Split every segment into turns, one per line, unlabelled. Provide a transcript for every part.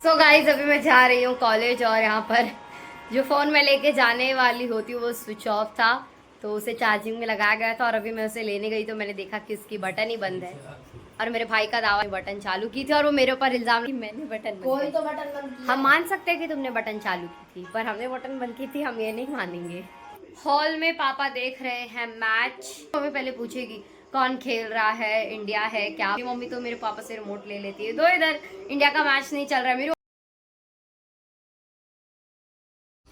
तो गाइज अभी मैं जा रही हूँ कॉलेज और यहाँ पर जो फ़ोन मैं लेके जाने वाली होती हूँ वो स्विच ऑफ था, तो उसे चार्जिंग में लगाया गया था और अभी मैं उसे लेने गई तो मैंने देखा कि उसकी बटन ही बंद है। और मेरे भाई का दावा बटन चालू की थी और वो मेरे ऊपर इल्जाम कि मैंने बटन
कोई तो बटन बंद किया।
हम मान सकते हैं कि तुमने बटन चालू की थी, पर हमने बटन बंद की थी, हम ये नहीं मानेंगे। हॉल में पापा देख रहे हैं मैच। मम्मी पहले पूछेगी कौन खेल रहा है, इंडिया है क्या। मम्मी तो मेरे पापा से रिमोट ले लेती है, दो इधर इंडिया का मैच नहीं चल रहा है। मेरे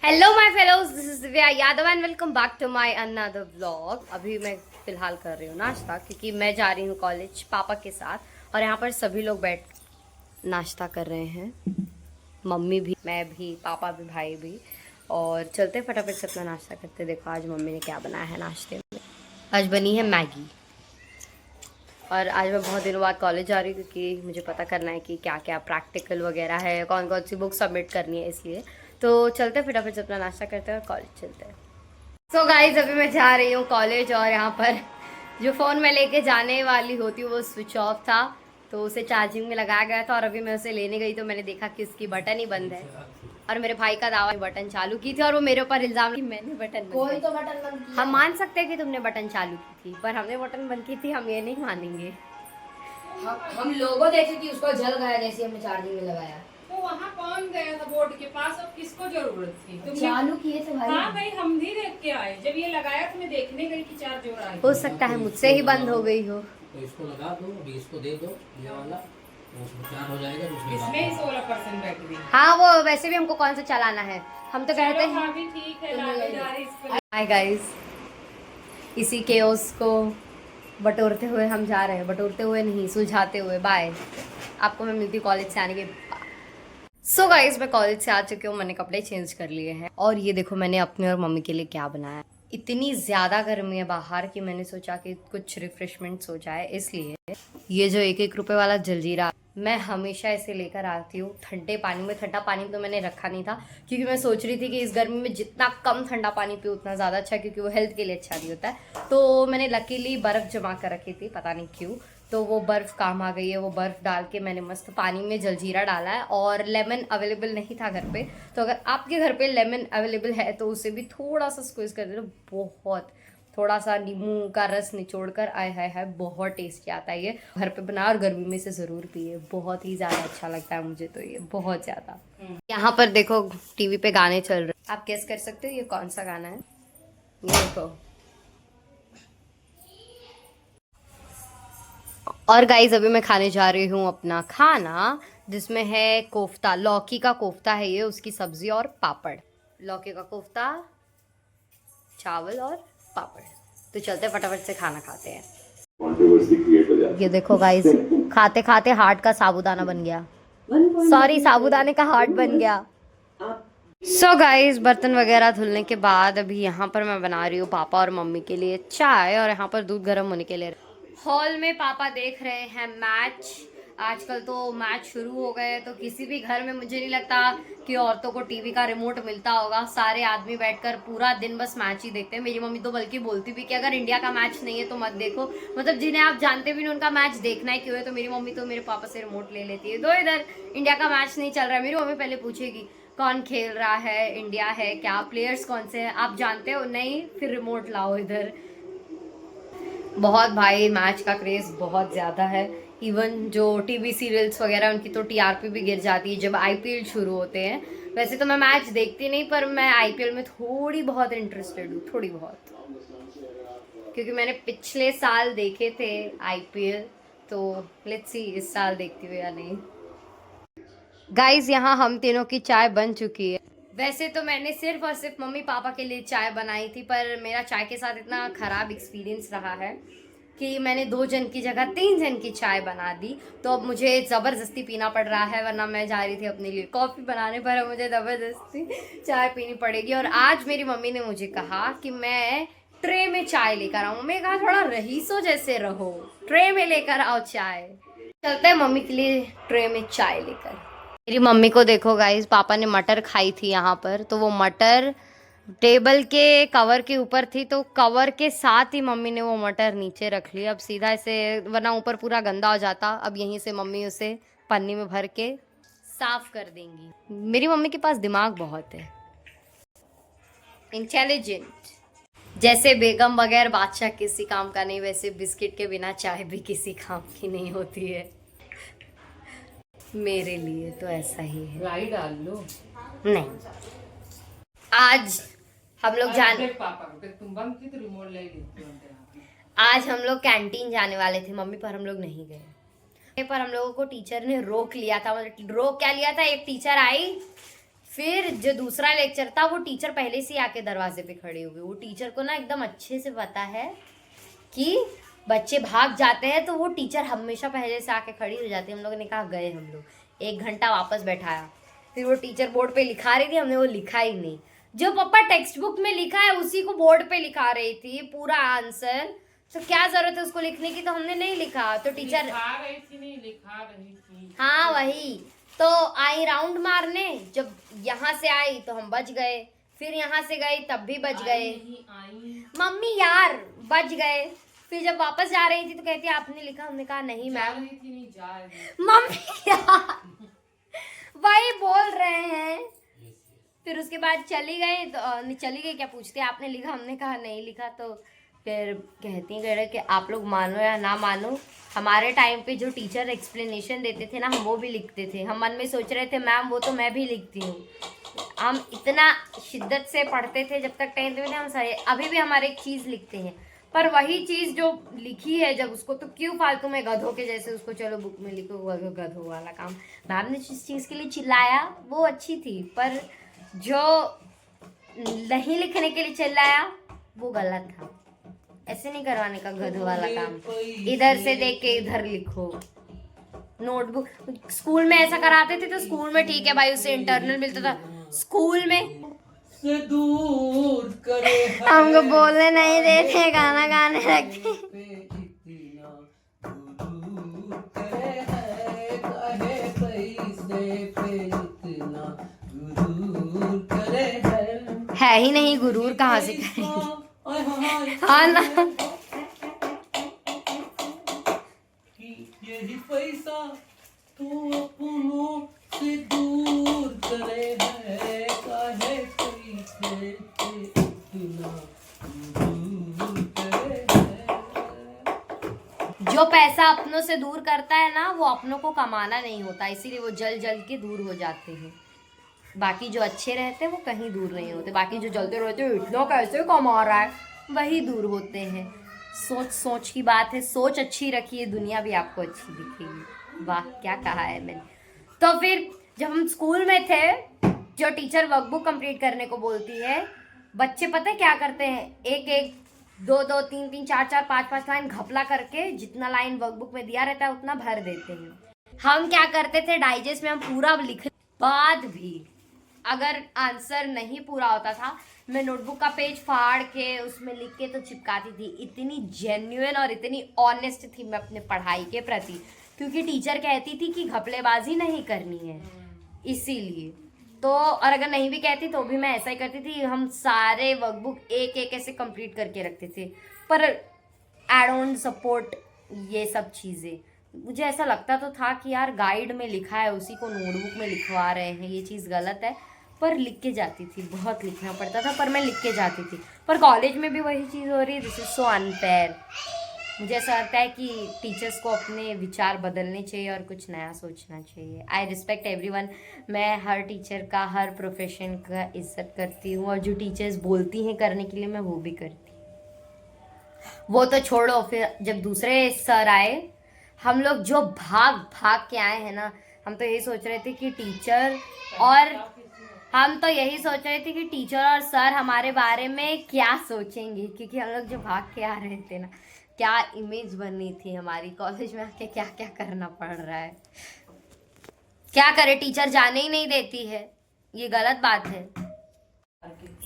hello my fellows, this is Divya Yadav and welcome back to my another vlog. अभी मैं फिलहाल कर रही हूँ नाश्ता क्योंकि मैं जा रही हूँ कॉलेज पापा के साथ और यहाँ पर सभी लोग बैठ नाश्ता कर रहे हैं। मम्मी भी, मैं भी, पापा भी, भाई भी। और चलते फटाफट से अपना नाश्ता करते। देखो आज मम्मी ने क्या बनाया है नाश्ते में। आज बनी है मैगी। और आज मैं बहुत दिनों बाद कॉलेज जा रही हूँ क्योंकि मुझे पता करना है कि क्या क्या प्रैक्टिकल वगैरह है, कौन कौन सी बुक सबमिट करनी है, इसलिए तो चलते फटाफट से अपना नाश्ता करते हैं और कॉलेज चलते हैं। सो गाइज अभी मैं जा रही हूँ कॉलेज और यहाँ पर जो फ़ोन मैं लेके जाने वाली होती हूँ वो स्विच ऑफ था, तो उसे चार्जिंग में लगाया गया था और अभी मैं उसे लेने गई तो मैंने देखा कि उसकी बटन ही बंद है। और मेरे भाई का दावा बटन चालू की थी और वो मेरे ऊपर इल्जाम कि मैंने बटन
कोई तो बटन बंद किया।
हम मान सकते हैं कि तुमने बटन चालू की थी, पर हमने बटन बंद की थी, हम ये नहीं मानेंगे।
हम लोगों देखे कि उसको जल गया जैसे हमने चार्जिंग में लगाया।
तो वहाँ कौन गया था बोर्ड के पास और किसको जरूरत थी? तुमने
चालू किए थे भाई।
हाँ भाई, हम भी देख के आए। जब ये लगाया तो मैं देखने गई कि चार्ज हो रहा है।
हो सकता है मुझसे ही बंद हो गई हो।
तो इसको लगा दो, अभी इसको दे दो ये वाला, तो उसमें चार्ज हो जाएगा। तो उसमें
इसमें ही 16% बैटरी।
हाँ वो वैसे भी हमको कौन सा चलाना है, हम तो कहते
चलो
हैं।
हाँ भी ठीक है, लाने जा रही इस पर।
हाय गाइस, इसी केओस को बटोरते हुए हम जा रहे हैं। बटोरते हुए नहीं, सुलझाते हुए। बाय, आपको मैं मिलती हूँ कॉलेज से आने के। सो गाइस मैं कॉलेज से आ चुकी हूँ, मैंने कपड़े चेंज कर लिए हैं और ये देखो मैंने अपने और मम्मी के लिए क्या बनाया। इतनी ज़्यादा गर्मी है बाहर कि मैंने सोचा कि कुछ रिफ्रेशमेंट्स हो जाए, इसलिए ये जो 1-1 रुपए वाला जलजीरा, मैं हमेशा इसे लेकर आती हूँ ठंडे पानी में। ठंडा पानी तो मैंने रखा नहीं था क्योंकि मैं सोच रही थी कि इस गर्मी में जितना कम ठंडा पानी पियो उतना ज़्यादा अच्छा, क्योंकि वो हेल्थ के लिए अच्छा भी होता है। तो मैंने लकीली बर्फ़ जमा कर रखी थी, पता नहीं क्यों, तो वो बर्फ़ काम आ गई है। वो बर्फ़ डाल के मैंने मस्त पानी में जलजीरा डाला है। और लेमन अवेलेबल नहीं था घर पे, तो अगर आपके घर पे लेमन अवेलेबल है तो उसे भी थोड़ा सा स्क्वीज कर देना। बहुत थोड़ा सा नींबू का रस निचोड़ कर, आय हाय हाय, बहुत टेस्टी आता है ये। घर पे बना और गर्मी में से ज़रूर पिए, बहुत ही ज़्यादा अच्छा लगता है मुझे तो ये, बहुत ज़्यादा। यहाँ पर देखो टीवी पे गाने चल रहे हैं, आप गेस कर सकते हो ये कौन सा गाना है। ये देखो। और गाइज अभी मैं खाने जा रही हूँ अपना खाना, जिसमें है कोफ्ता, लौकी का कोफ्ता है ये, उसकी सब्जी और पापड़। लौकी का कोफ्ता, चावल और पापड़। तो चलते फटाफट से खाना खाते हैं। ये देखो गाइज, खाते खाते हार्ट का साबूदाना बन गया। सॉरी, साबूदाने का हार्ट बन गया। सो गाइज बर्तन वगैरह धुलने के बाद अभी यहाँ पर मैं बना रही हूँ पापा और मम्मी के लिए चाय और यहाँ पर दूध गर्म होने के लिए। हॉल में पापा देख रहे हैं मैच। आजकल तो मैच शुरू हो गए, तो किसी भी घर में मुझे नहीं लगता कि औरतों को टीवी का रिमोट मिलता होगा। सारे आदमी बैठकर पूरा दिन बस मैच ही देखते हैं। मेरी मम्मी तो बल्कि बोलती भी कि अगर इंडिया का मैच नहीं है तो मत देखो, मतलब जिन्हें आप जानते भी नहीं उनका मैच देखना है क्यों है। तो मेरी मम्मी तो मेरे पापा से रिमोट ले लेती है, दो इधर इंडिया का मैच नहीं चल रहा है। मेरी मम्मी पहले पूछेगी कौन खेल रहा है, इंडिया है क्या, प्लेयर्स कौन से हैं, आप जानते हो, नहीं, फिर रिमोट लाओ इधर। बहुत भाई मैच का क्रेज़ बहुत ज़्यादा है। इवन जो टीवी सीरियल्स वगैरह उनकी तो टीआरपी भी गिर जाती है जब आईपीएल शुरू होते हैं। वैसे तो मैं मैच देखती नहीं, पर मैं आईपीएल में थोड़ी बहुत इंटरेस्टेड हूँ, थोड़ी बहुत, क्योंकि मैंने पिछले साल देखे थे आईपीएल। तो लेट्स सी इस साल देखती हूँ या नहीं। गाइज यहाँ हम तीनों की चाय बन चुकी है। वैसे तो मैंने सिर्फ और सिर्फ मम्मी पापा के लिए चाय बनाई थी, पर मेरा चाय के साथ इतना ख़राब एक्सपीरियंस रहा है कि मैंने 2 जन की जगह 3 जन की चाय बना दी। तो अब मुझे ज़बरदस्ती पीना पड़ रहा है, वरना मैं जा रही थी अपने लिए कॉफ़ी बनाने, पर अब मुझे ज़बरदस्ती चाय पीनी पड़ेगी। और आज मेरी मम्मी ने मुझे कहा कि मैं ट्रे में चाय लेकर आऊँ। मैं कहा थोड़ा रईसों जैसे रहो, ट्रे में लेकर आओ चाय। चलते हैं मम्मी के लिए ट्रे में चाय लेकर। मेरी मम्मी को देखो गाइस, पापा ने मटर खाई थी यहाँ पर, तो वो मटर टेबल के कवर के ऊपर थी, तो कवर के साथ ही मम्मी ने वो मटर नीचे रख लिया। अब सीधा इसे, वरना ऊपर पूरा गंदा हो जाता। अब यहीं से मम्मी उसे पन्नी में भर के साफ कर देंगी। मेरी मम्मी के पास दिमाग बहुत है, इंटेलिजेंट। जैसे बेगम बगैर बादशाह किसी काम का नहीं, वैसे बिस्किट के बिना चाय भी किसी काम की नहीं होती है। मेरे लिए तो ऐसा ही है।
राई डाल लो।
नहीं, आज हम लोग जाने,
पापा को तुम बंद की तो रिमोट ले लेती हो।
आज हम लोग कैंटीन जाने वाले थे मम्मी, पर हम लोग नहीं गए। पर हम लोगों को टीचर ने रोक लिया था। मतलब रोक क्या लिया था, एक टीचर आई, फिर जो दूसरा लेक्चर था वो टीचर पहले से आके दरवाजे पे खड़ी हुई। वो टीचर को ना एकदम अच्छे से पता है कि बच्चे भाग जाते हैं, तो वो टीचर हमेशा पहले से आके खड़ी हो जाती है। हम लोगों ने कहा गए, हम लोग 1 घंटा वापस बैठाया। फिर वो टीचर बोर्ड पे लिखा रही थी, हमने वो लिखा ही नहीं। जो पापा टेक्स्ट बुक में लिखा है उसी को बोर्ड पे लिखा रही थी पूरा आंसर, तो क्या जरूरत है उसको लिखने की, तो हमने नहीं लिखा। तो टीचर
लिखा रही थी, नहीं लिखा रही थी।
हाँ वही तो आई राउंड मारने। जब यहाँ से आई तो हम बच गए, फिर यहाँ से गई तब भी बच गए। मम्मी यार बच गए। फिर जब वापस जा रही थी तो कहती आपने लिखा, हमने कहा नहीं मैम। मम्मी यार वही बोल रहे हैं। फिर उसके बाद चली गई, तो चली गई क्या पूछते आपने लिखा, हमने कहा नहीं लिखा। तो फिर कहती गए कि आप लोग मानो या ना मानो, हमारे टाइम पे जो टीचर एक्सप्लेनेशन देते थे ना, हम वो भी लिखते थे। हम मन में सोच रहे थे मैम वो तो मैं भी लिखती हूँ। हम इतना शिद्दत से पढ़ते थे जब तक 10th में थे हम सारे। अभी भी हमारे एक चीज़ लिखते हैं, पर वही चीज़ जो लिखी है जब उसको, तो क्यों फालतू में गधों के जैसे उसको चलो बुक में लिखो, गधों वाला काम। मैम ने जिस चीज़ के लिए चिल्लाया वो अच्छी थी, पर जो नहीं लिखने के लिए चिल्लाया वो गलत था। ऐसे नहीं करवाने का गधों वाला काम। इधर से देख के इधर लिखो। नोटबुक स्कूल में ऐसा कराते थे तो स्कूल में ठीक है भाई, उससे इंटरनल मिलता था। स्कूल में
से दूर करे
हमको बोलने नहीं देते, गाना गाने लगते। है ही नहीं गुरूर, कहाँ से करेंगे। हाँ ना,
यही पैसा तो अपनों से दूर करे है, काहे पैसे इतना दूर करे है।
जो पैसा अपनों से दूर करता है ना, वो अपनों को कमाना नहीं होता, इसीलिए वो जल जल के दूर हो जाते हैं। बाकी जो अच्छे रहते हैं वो कहीं दूर नहीं होते। बाकी जो जलते रहते हैं इतना कैसे कमा रहा है, वही दूर होते हैं। सोच सोच की बात है, सोच अच्छी रखिए, दुनिया भी आपको अच्छी दिखेगी। वाह क्या कहा है मैंने। तो फिर जब हम स्कूल में थे, जो टीचर वर्कबुक कंप्लीट करने को बोलती है, बच्चे पता है क्या करते हैं, एक एक 2-2 3-3 4-4 5-5 लाइन घपला करके जितना लाइन वर्कबुक में दिया रहता है उतना भर देते हैं। हम क्या करते थे, डाइजेस्ट में हम पूरा लिख, बाद भी अगर आंसर नहीं पूरा होता था, मैं नोटबुक का पेज फाड़ के उसमें लिख के तो चिपकाती थी। इतनी जेन्युइन और इतनी ऑनेस्ट थी मैं अपने पढ़ाई के प्रति, क्योंकि टीचर कहती थी कि घपलेबाजी नहीं करनी है, इसीलिए। तो और अगर नहीं भी कहती तो भी मैं ऐसा ही करती थी। हम सारे वर्कबुक एक एक ऐसे कंप्लीट करके रखते थे, पर आई डोंट सपोर्ट ये सब चीज़ें। मुझे ऐसा लगता तो था कि यार गाइड में लिखा है उसी को नोटबुक में लिखवा रहे हैं, ये चीज़ गलत है। पर लिख के जाती थी, बहुत लिखना पड़ता था पर मैं लिख के जाती थी। पर कॉलेज में भी वही चीज़ हो रही है, दिस इज़ सो अनफेयर। मुझे ऐसा लगता है कि टीचर्स को अपने विचार बदलने चाहिए और कुछ नया सोचना चाहिए। I respect everyone. मैं हर टीचर का, हर प्रोफेशन का इज्जत करती हूँ, और जो टीचर्स बोलती हैं करने के लिए मैं वो भी करती हूँ। वो तो छोड़ो, फिर जब दूसरे सर आए, हम लोग जो भाग भाग के आए हैं ना, हम तो यही सोच रहे थे कि टीचर और सर हमारे बारे में क्या सोचेंगे, क्योंकि हम लोग जो भाग के आ रहे थे ना, क्या इमेज बनी थी हमारी। कॉलेज में आके क्या क्या करना पड़ रहा है, क्या करे, टीचर जाने ही नहीं देती है, ये गलत बात है।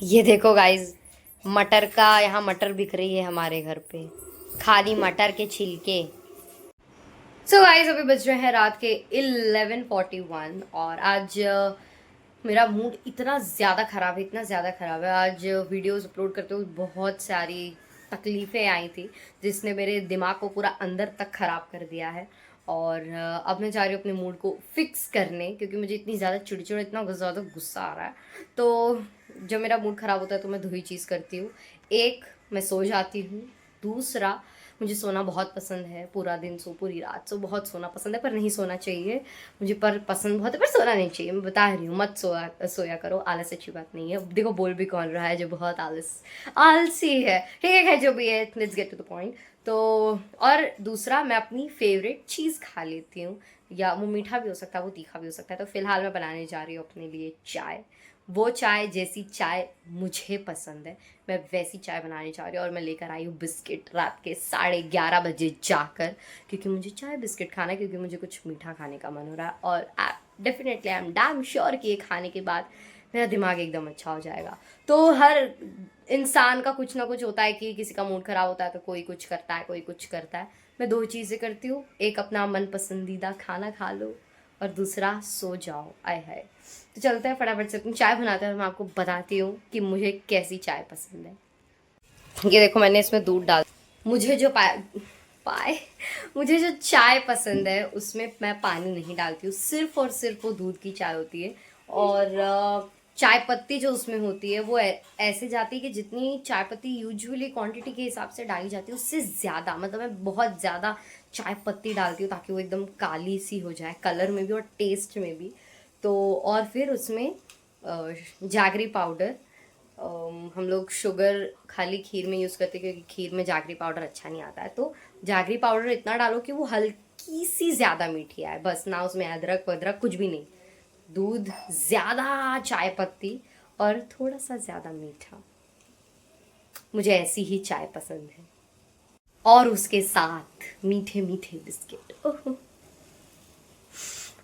ये देखो गाइज, मटर का, यहाँ मटर बिक रही है हमारे घर पे, खाली मटर के छिलके। सो गाइज अभी बज रहे हैं रात के 11:41 और आज मेरा मूड इतना ज़्यादा ख़राब है। आज वीडियोस अपलोड करते हुए बहुत सारी तकलीफ़ें आई थी, जिसने मेरे दिमाग को पूरा अंदर तक ख़राब कर दिया है। और अब मैं जा रही हूँ अपने मूड को फिक्स करने, क्योंकि मुझे इतनी ज़्यादा चिड़चिड़, इतना ज़्यादा गुस्सा आ रहा है। तो जब मेरा मूड ख़राब होता है तो मैं दो ही चीज़ करती हूँ। एक, मैं सो जाती हूँ। दूसरा, मुझे सोना बहुत पसंद है, पूरा दिन सो, पूरी रात सो, बहुत सोना पसंद है, पर नहीं सोना चाहिए मुझे, पर पसंद बहुत है, पर सोना नहीं चाहिए। मैं बता रही हूँ, मत सोया करो, आलस अच्छी बात नहीं है। देखो बोल भी कौन रहा है जो बहुत आलसी है। ठीक है, जो भी है, let's get to the point. तो और दूसरा, मैं अपनी फेवरेट चीज़ खा लेती हूँ, या वो मीठा भी हो सकता है, वो तीखा भी हो सकता है। तो फिलहाल मैं बनाने जा रही हूँ अपने लिए चाय। वो चाय जैसी चाय मुझे पसंद है, मैं वैसी चाय बनाने जा रही हूँ। और मैं लेकर आई हूँ बिस्किट रात के 11:30 बजे जाकर, क्योंकि मुझे चाय बिस्किट खाना है, क्योंकि मुझे कुछ मीठा खाने का मन हो रहा है। और definitely I am damn sure कि ये खाने के बाद मेरा दिमाग एकदम अच्छा हो जाएगा। तो हर इंसान का कुछ ना कुछ होता है, कि किसी का मूड ख़राब होता है तो कोई कुछ करता है, कोई कुछ करता है। मैं दो चीज़ें करती हूँ, एक अपना मन पसंदीदा खाना खा लो, और दूसरा सो जाओ। आय हाय। तो चलते हैं फटाफट से अपनी चाय बनाते हैं, और मैं आपको बताती हूँ कि मुझे कैसी चाय पसंद है। ये देखो, मैंने इसमें दूध डाल, मुझे जो पाए मुझे जो चाय पसंद है उसमें मैं पानी नहीं डालती हूँ, सिर्फ और सिर्फ वो दूध की चाय होती है। और चाय पत्ती जो उसमें होती है वो ऐसे जाती है कि जितनी चाय पत्ती यूजुअली क्वांटिटी के हिसाब से डाली जाती है उससे ज़्यादा, मतलब मैं बहुत ज़्यादा चाय पत्ती डालती हूँ, ताकि वो एकदम काली सी हो जाए, कलर में भी और टेस्ट में भी। तो और फिर उसमें जागरी पाउडर, हम लोग शुगर खाली खीर में यूज़ करते हैं, क्योंकि खीर में जागरी पाउडर अच्छा नहीं आता है। तो जागरी पाउडर इतना डालो कि वो हल्की सी ज़्यादा मीठी आए, बस। ना उसमें अदरक वदरक कुछ भी नहीं, दूध ज़्यादा, चाय पत्ती, और थोड़ा सा ज़्यादा मीठा। मुझे ऐसी ही चाय पसंद है, और उसके साथ मीठे मीठे बिस्किट। ओह,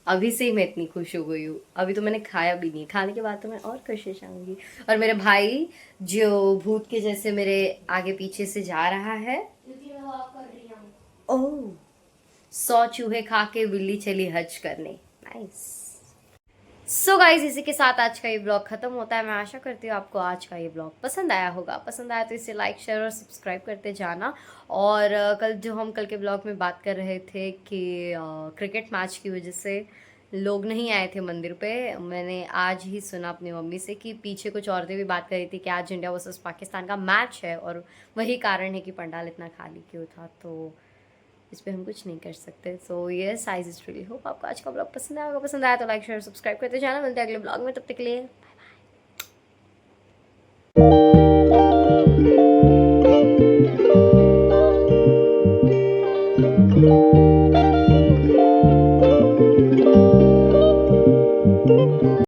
अभी से ही मैं इतनी खुश हो गई हूँ। अभी तो मैंने खाया भी नहीं, खाने के बाद तो मैं और खुश हो जाऊंगी। और मेरे भाई जो भूत के जैसे मेरे आगे पीछे से जा रहा है, ओह, 100 चूहे खा के बिल्ली चली हज करने। नाइस। सो गाइज, इसी के साथ आज का ये ब्लॉग खत्म होता है। मैं आशा करती हूँ आपको आज का ये ब्लॉग पसंद आया होगा। पसंद आया तो इसे लाइक, शेयर और सब्सक्राइब करते जाना। और कल के ब्लॉग में बात कर रहे थे कि क्रिकेट मैच की वजह से लोग नहीं आए थे मंदिर पे। मैंने आज ही सुना अपनी मम्मी से कि पीछे कुछ औरतें भी बात कर रही थी कि आज इंडिया वर्सेस पाकिस्तान का मैच है, और वही कारण है कि पंडाल इतना खाली क्यों था। तो इस पर हम कुछ नहीं कर सकते। सो ये साइज इज रियली होप आपको आज का ब्लॉग पसंद आया होगा। पसंद आया तो लाइक, शेयर, सब्सक्राइब करते जाना। मिलते हैं अगले ब्लॉग में, तब तक के लिए।